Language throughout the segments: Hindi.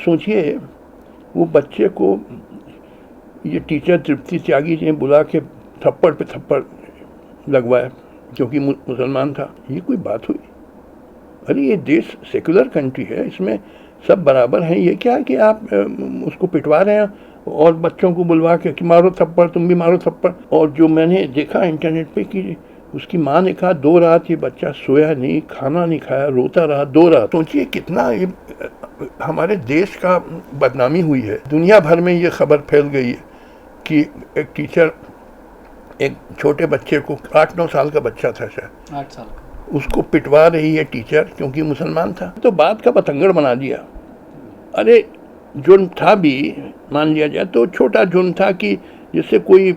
सोचिए वो बच्चे को ये टीचर तृप्ति त्यागी ने बुला के थप्पड़ पे थप्पड़ लगवाया क्योंकि मुसलमान था। ये कोई बात हुई? अरे ये देश सेकुलर कंट्री है, इसमें सब बराबर हैं। ये क्या है कि आप उसको पिटवा रहे हैं और बच्चों को बुलवा के कि मारो थप्पड़, तुम भी मारो थप्पड़। और जो मैंने देखा इंटरनेट पे कि उसकी माँ ने कहा 2 रात ये बच्चा सोया नहीं, खाना नहीं खाया, रोता रहा 2 रात। सोचिए कितना ये हमारे देश का बदनामी हुई है। दुनिया भर में ये खबर फैल गई है कि एक टीचर एक छोटे बच्चे को 8-9 साल का बच्चा था शायद, 8 साल का, उसको पिटवा रही है टीचर क्योंकि मुसलमान था। तो बात का बतंगड़ बना दिया। अरे जुर्म था भी मान लिया जाए तो छोटा जुर्म था कि जिससे कोई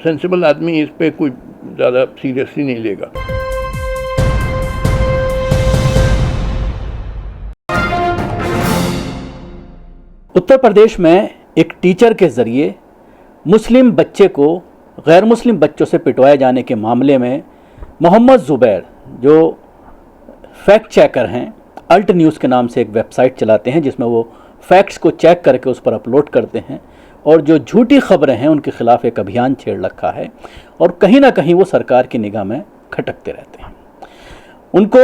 सेंसिबल आदमी इस पे कोई ज़्यादा सीरियसली नहीं लेगा। उत्तर प्रदेश में एक टीचर के जरिए मुस्लिम बच्चे को गैर मुस्लिम बच्चों से पिटवाए जाने के मामले में मोहम्मद ज़ुबैर, जो फैक्ट चेकर हैं, अल्ट न्यूज़ के नाम से एक वेबसाइट चलाते हैं जिसमें वो फैक्ट्स को चेक करके उस पर अपलोड करते हैं और जो झूठी खबरें हैं उनके खिलाफ एक अभियान छेड़ रखा है और कहीं ना कहीं वो सरकार की निगाह में खटकते रहते हैं। उनको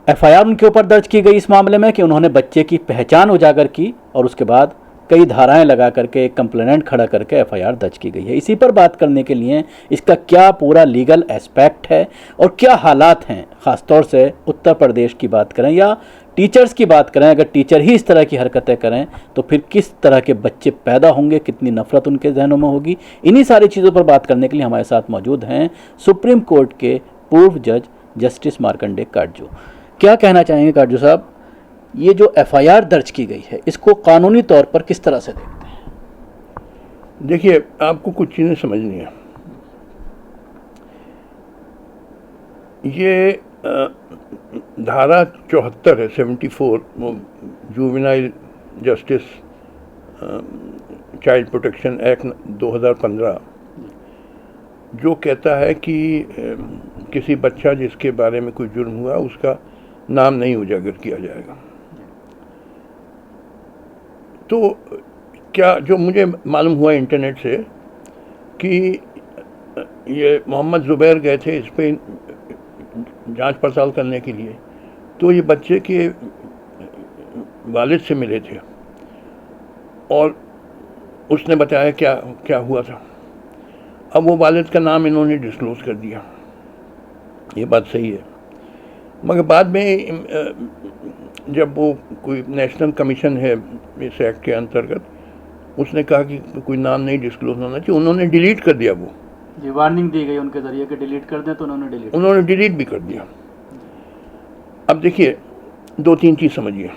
एफआईआर उनके ऊपर दर्ज की गई इस मामले में कि उन्होंने बच्चे की पहचान उजागर की और उसके बाद कई धाराएं लगा करके एक कंप्लेनेंट खड़ा करके एफआईआर दर्ज की गई है। इसी पर बात करने के लिए इसका क्या पूरा लीगल एस्पेक्ट है और क्या हालात हैं, ख़ासतौर से उत्तर प्रदेश की बात करें या टीचर्स की बात करें, अगर टीचर ही इस तरह की हरकतें करें तो फिर किस तरह के बच्चे पैदा होंगे, कितनी नफरत उनके जहनों में होगी। इन्हीं सारी चीज़ों पर बात करने के लिए हमारे साथ मौजूद हैं सुप्रीम कोर्ट के पूर्व जज जस्टिस मार्कंडेय काटजू। क्या कहना चाहेंगे काटजू साहब, ये जो एफआईआर दर्ज की गई है इसको कानूनी तौर पर किस तरह से देखते हैं? देखिए, आपको कुछ चीज़ें समझनी है। ये धारा 74 है, 74, वो juvenile justice child protection act 2015, जो कहता है कि किसी बच्चा जिसके बारे में कोई जुर्म हुआ उसका नाम नहीं उजागर किया जाएगा। तो क्या जो मुझे मालूम हुआ इंटरनेट से कि ये मोहम्मद ज़ुबैर गए थे इस पे जांच पड़ताल करने के लिए, तो ये बच्चे के वालिद से मिले थे और उसने बताया क्या क्या हुआ था। अब वो वालिद का नाम इन्होंने डिस्क्लोज कर दिया, ये बात सही है। मगर बाद में जब वो कोई नेशनल कमीशन है इस एक्ट के अंतर्गत, उसने कहा कि कोई नाम नहीं डिस्क्लोज होना चाहिए, उन्होंने डिलीट कर दिया। वो ये वार्निंग दी गई उनके जरिए कि डिलीट कर दें, तो उन्होंने डिलीट भी कर दिया। अब देखिए 2-3 चीज़ समझिए।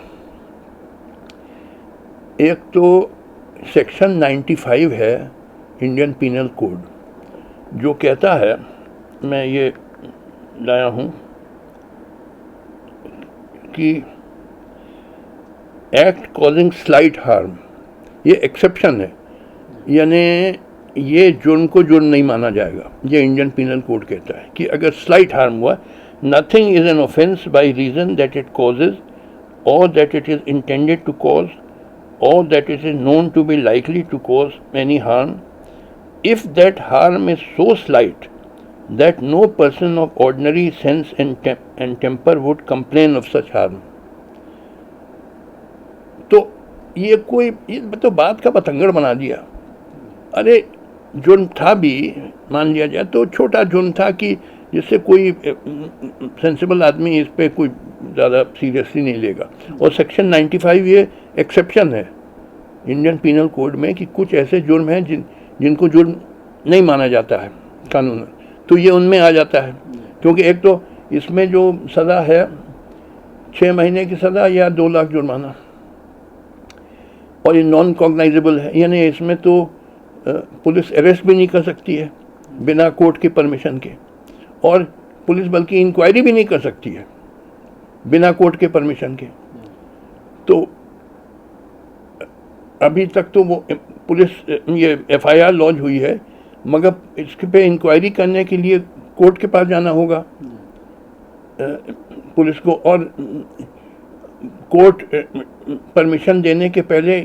एक तो सेक्शन 95 है इंडियन पीनल कोड, जो कहता है, मैं ये लाया हूँ कि एक्ट कॉजिंग स्लाइट हार्म, ये एक्सेप्शन है, यानी ये जुर्म को जुर्म नहीं माना जाएगा। ये इंडियन पीनल कोड कहता है कि अगर स्लाइट हार्म हुआ, nothing is an offence by reason that it causes और that it is intended to cause or that it is known to be likely to cause any harm, if that harm is so slight that no person of ordinary sense and temper would complain of such harm. तो ये तो बात का बतंगड़ बना दिया। अरे जुर्म था भी मान लिया जाए तो छोटा जुर्म था कि जिससे कोई सेंसिबल आदमी इस पे कोई ज़्यादा सीरियसली नहीं लेगा। और सेक्शन 95 ये एक्सेप्शन है इंडियन पीनल कोड में कि कुछ ऐसे जुर्म हैं जिनको जुर्म नहीं माना जाता है कानून, तो ये उनमें आ जाता है। क्योंकि एक तो इसमें जो सज़ा है 6 महीने की सज़ा या 2 लाख जुर्माना, और ये नॉन कॉग्नाइजेबल है, यानी इसमें तो पुलिस अरेस्ट भी नहीं कर सकती है बिना कोर्ट की परमिशन के, और पुलिस बल्कि इंक्वायरी भी नहीं कर सकती है बिना कोर्ट के परमिशन के। तो अभी तक तो वो पुलिस ये एफआईआर लॉन्च हुई है, मगर इसके पे इंक्वायरी करने के लिए कोर्ट के पास जाना होगा पुलिस को। और कोर्ट परमिशन देने के पहले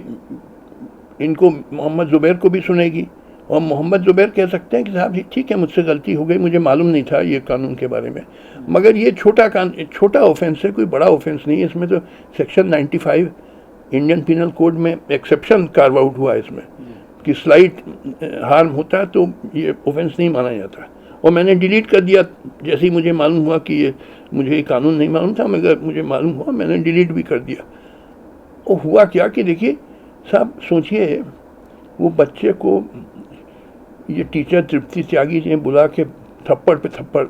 इनको मोहम्मद ज़ुबैर को भी सुनेगी और मोहम्मद ज़ुबैर कह सकते हैं कि साहब जी ठीक है, मुझसे गलती हो गई, मुझे मालूम नहीं था ये कानून के बारे में। मगर ये छोटा ऑफेंस है, कोई बड़ा ऑफेंस नहीं है। इसमें तो सेक्शन 95 इंडियन पिनल कोड में एक्सेप्शन कार्व आउट हुआ है इसमें कि स्लाइट हार्म होता है तो ये ऑफेंस नहीं माना जाता। और मैंने डिलीट कर दिया जैसे ही मुझे मालूम हुआ कि ये मुझे ये कानून नहीं मालूम था, मगर मुझे मालूम हुआ, मैंने डिलीट भी कर दिया। और हुआ क्या कि देखिए साहब, सोचिए वो बच्चे को ये टीचर तृप्ति त्यागी ने बुला के थप्पड़ पे थप्पड़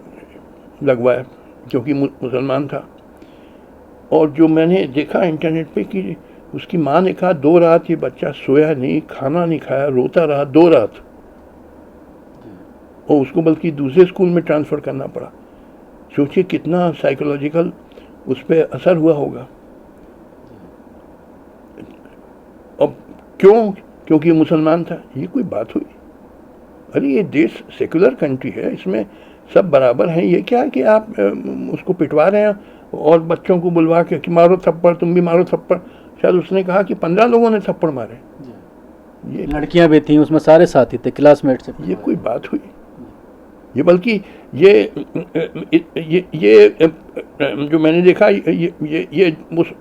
लगवाया क्योंकि मुसलमान था। और जो मैंने देखा इंटरनेट पे कि उसकी माँ ने कहा 2 रात ये बच्चा सोया नहीं, खाना नहीं खाया, रोता रहा 2 रात, और उसको बल्कि दूसरे स्कूल में ट्रांसफ़र करना पड़ा। सोचिए कितना साइकोलॉजिकल उस पर असर हुआ होगा। अब क्यों? क्योंकि मुसलमान था। ये कोई बात हुई? अरे ये देश सेकुलर कंट्री है, इसमें सब बराबर हैं। ये क्या है कि आप उसको पिटवा रहे हैं और बच्चों को बुलवा के कि मारो थप्पड़, तुम भी मारो थप्पड़। शायद उसने कहा कि 15 लोगों ने थप्पड़ मारे। ये लड़कियां भी थी उसमें, सारे साथी थे, क्लासमेट से। ये कोई बात हुई? ये बल्कि ये जो मैंने देखा ये उस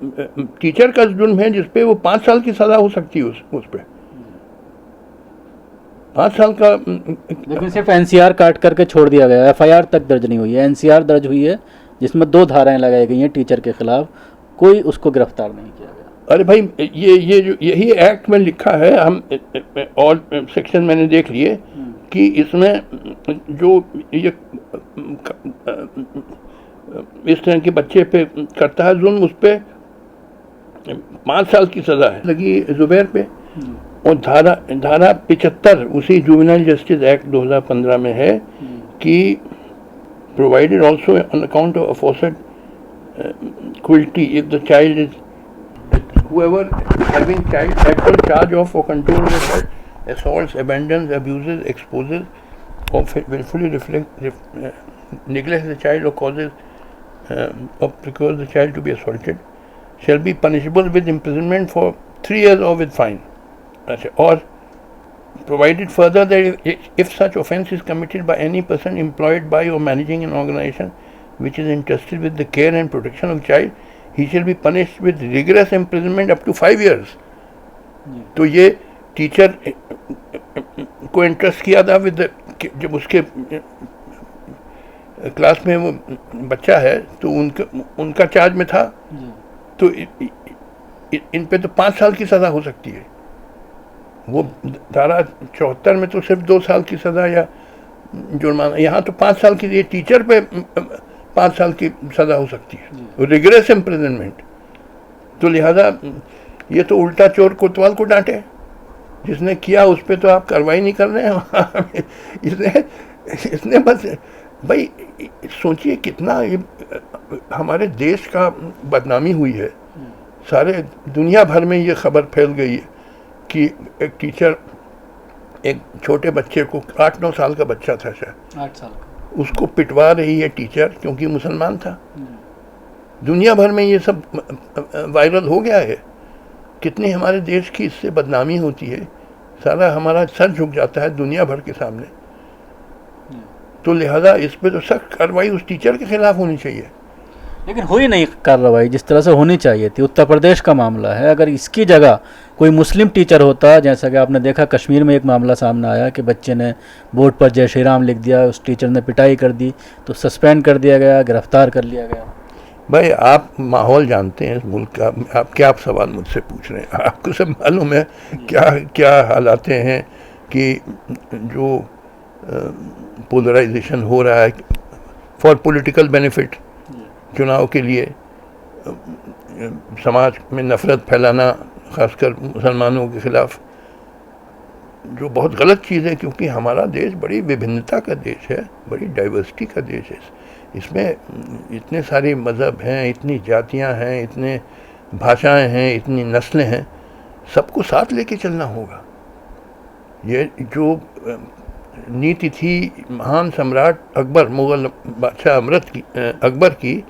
टीचर का जुर्म है जिसपे वो 5 साल की सज़ा हो सकती है। उस पर 5 साल का। लेकिन सिर्फ एनसीआर काट करके छोड़ दिया गया, एफआईआर तक दर्ज नहीं हुई है। एनसीआर दर्ज हुई है जिसमें 2 धाराएं लगाई गई हैं टीचर के खिलाफ, कोई उसको गिरफ्तार नहीं किया गया। अरे भाई यही एक्ट में लिखा है, हम और सेक्शन मैंने देख लिए कि इसमें जो ये इस तरह के बच्चे पे करता है जुल्म, उस पर 5 साल की सज़ा है लगी ज़ुबैर पे। और धारा 75 उसी जुवेनाइल जस्टिस एक्ट 2015 में है कि provided also on account of aforesaid cruelty if the child is whoever having child actual charge of or control of child assaults, abandons, abuses, exposes or willfully neglects the child or causes or procures the child to be assaulted shall be punishable with imprisonment for 3 years or with fine. Or provided further that if such offence is committed by any person employed by or managing an organization which is entrusted with the care and protection of child, he shall be punished with rigorous imprisonment up to 5 years. तो ये टीचर को इंटरेस्ट किया था विद, जब उसके क्लास में वो बच्चा है तो उनका चार्ज में था, तो इन पे तो 5 साल की सज़ा हो सकती है। वो धारा 74 में तो सिर्फ 2 साल की सज़ा या जुर्माना, यहाँ तो 5 साल की, ये टीचर पे 5 साल की सज़ा हो सकती है, रिगरस इम्प्रिजनमेंट। तो लिहाजा ये तो उल्टा चोर कोतवाल को डांटे, जिसने किया उस पर तो आप कार्रवाई नहीं कर रहे हैं। इसने बस, भाई सोचिए कितना हमारे देश का बदनामी हुई है। सारे दुनिया भर में ये खबर फैल गई है कि एक टीचर एक छोटे बच्चे को, 8-9 साल का बच्चा था शायद, 8 साल का, उसको पिटवा रही है टीचर क्योंकि मुसलमान था। दुनिया भर में ये सब वायरल हो गया है। कितनी हमारे देश की इससे बदनामी होती है, सारा हमारा सर झुक जाता है दुनिया भर के सामने। तो लिहाजा इस पे तो सख्त कार्रवाई उस टीचर के खिलाफ होनी चाहिए। लेकिन हुई नहीं कार्रवाई जिस तरह से होनी चाहिए थी। उत्तर प्रदेश का मामला है, अगर इसकी जगह कोई मुस्लिम टीचर होता, जैसा कि आपने देखा कश्मीर में एक मामला सामने आया कि बच्चे ने बोर्ड पर जय श्री राम लिख दिया, उस टीचर ने पिटाई कर दी तो सस्पेंड कर दिया गया, गिरफ्तार कर लिया गया। भाई आप माहौल जानते हैं इस मुल्क का, आप सवाल मुझसे पूछ रहे हैं? आपको सब मालूम है क्या हालात हैं कि जो पोलराइजेशन हो रहा है फॉर पॉलिटिकल बेनिफिट, चुनाव के लिए समाज में नफरत फैलाना, ख़ासकर मुसलमानों के ख़िलाफ़, जो बहुत गलत चीज़ है। क्योंकि हमारा देश बड़ी विभिन्नता का देश है, बड़ी डाइवर्सिटी का देश है। इसमें इतने सारे मज़हब हैं, इतनी जातियां हैं, इतने भाषाएं हैं, इतनी नस्लें हैं, सबको साथ लेके चलना होगा। ये जो नीति थी महान सम्राट अकबर, मुग़ल बादशाह अकबर की,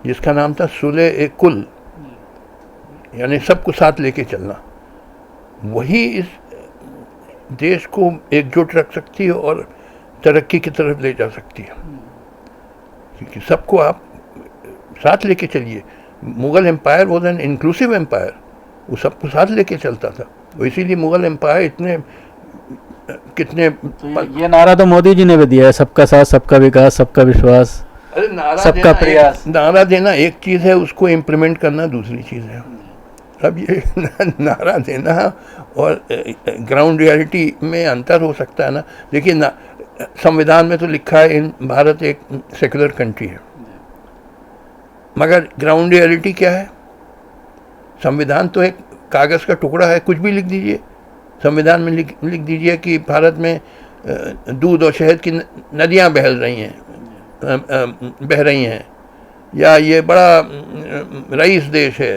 जिसका नाम था सुलह-ए-कुल, यानी सबको साथ लेके चलना, वही इस देश को एकजुट रख सकती है और तरक्की की तरफ ले जा सकती है। क्योंकि सबको आप साथ लेके चलिए। Mughal empire was an inclusive empire, वो सबको साथ लेके चलता था। वो इसीलिए मुग़ल एम्पायर इतने कितने ये नारा तो मोदी जी ने भी दिया है, सबका साथ, सबका विकास, सबका विश्वास, अरे नारा सबका देना प्रयास। नारा देना एक चीज़ है, उसको इम्प्लीमेंट करना दूसरी चीज़ है। अब ये नारा देना और ग्राउंड रियलिटी में अंतर हो सकता है ना। देखिए संविधान में तो लिखा है इन भारत एक सेकुलर कंट्री है, मगर ग्राउंड रियलिटी क्या है? संविधान तो एक कागज़ का टुकड़ा है, कुछ भी लिख दीजिए। संविधान में लिख दीजिए कि भारत में दूध और शहद की नदियाँ बह रही हैं, या ये बड़ा रईस देश है,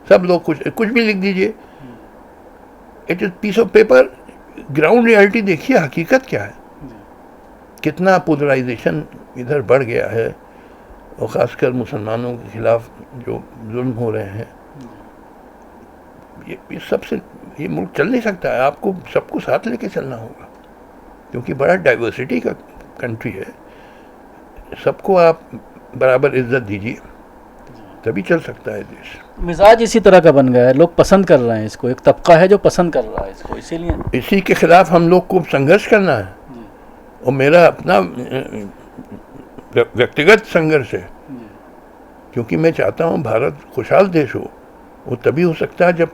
सब लोग कुछ भी लिख दीजिए। It is piece of paper. Ground reality देखिए, हकीकत क्या है। कितना पोलराइजेशन इधर बढ़ गया है, और ख़ासकर मुसलमानों के खिलाफ जो जुल्म हो रहे हैं, ये सबसे ये मुल्क चल नहीं सकता है। आपको सबको साथ लेके चलना होगा, क्योंकि बड़ा डाइवर्सिटी का कंट्री है। सबको आप बराबर इज्जत दीजिए, तभी चल सकता है देश। मिजाज इसी तरह का बन गया है, लोग पसंद कर रहे हैं इसको, एक तबका है जो पसंद कर रहा है इसको, इसीलिए इसी के खिलाफ हम लोग को संघर्ष करना है। और मेरा अपना व्यक्तिगत संघर्ष है, क्योंकि मैं चाहता हूँ भारत खुशहाल देश हो। वो तभी हो सकता है जब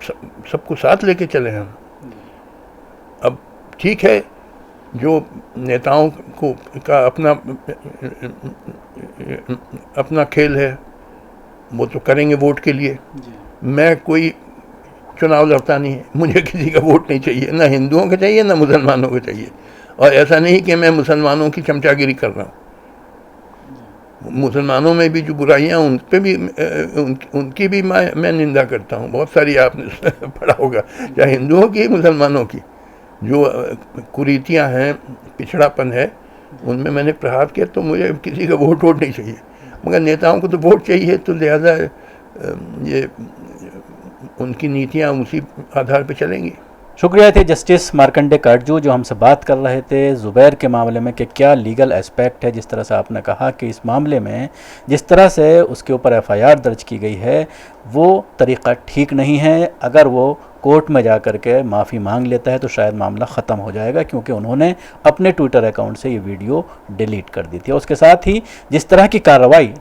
सबको साथ लेके चले हम। अब ठीक है, जो नेताओं को का अपना खेल है, वो तो करेंगे वोट के लिए। मैं कोई चुनाव लड़ता नहीं है, मुझे किसी का वोट नहीं चाहिए, ना हिंदुओं का चाहिए ना मुसलमानों का चाहिए। और ऐसा नहीं कि मैं मुसलमानों की चमचागिरी कर रहा हूँ। मुसलमानों में भी जो बुराइयाँ, उन पे भी उनकी भी मैं निंदा करता हूँ। बहुत सारी आपने पढ़ा होगा, चाहे हिंदुओं की मुसलमानों की, जो कुरीतियाँ हैं, पिछड़ापन है, उनमें मैंने प्रहार किया। तो मुझे किसी का वोट नहीं चाहिए, मगर नेताओं को तो वोट चाहिए। तो लिहाजा ये उनकी नीतियाँ उसी आधार पर चलेंगी। शुक्रिया थे जस्टिस मार्कंडे काटजू, जो हमसे बात कर रहे थे ज़ुबैर के मामले में कि क्या लीगल एस्पेक्ट है। जिस तरह से आपने कहा कि इस मामले में जिस तरह से उसके ऊपर FIR दर्ज की गई है, वो तरीक़ा ठीक नहीं है। अगर वो कोर्ट में जा कर के माफ़ी मांग लेता है तो शायद मामला ख़त्म हो जाएगा, क्योंकि उन्होंने अपने ट्विटर अकाउंट से ये वीडियो डिलीट कर दी थी। उसके साथ ही जिस तरह की कार्रवाई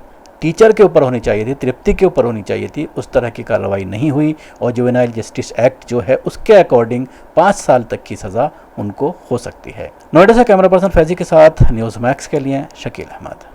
टीचर के ऊपर होनी चाहिए थी, तृप्ति के ऊपर होनी चाहिए थी, उस तरह की कार्रवाई नहीं हुई। और जुवेनाइल जस्टिस एक्ट जो है उसके अकॉर्डिंग 5 साल तक की सज़ा उनको हो सकती है। नोएडा से कैमरा पर्सन फैजी के साथ न्यूज़ मैक्स के लिए शकील अहमद।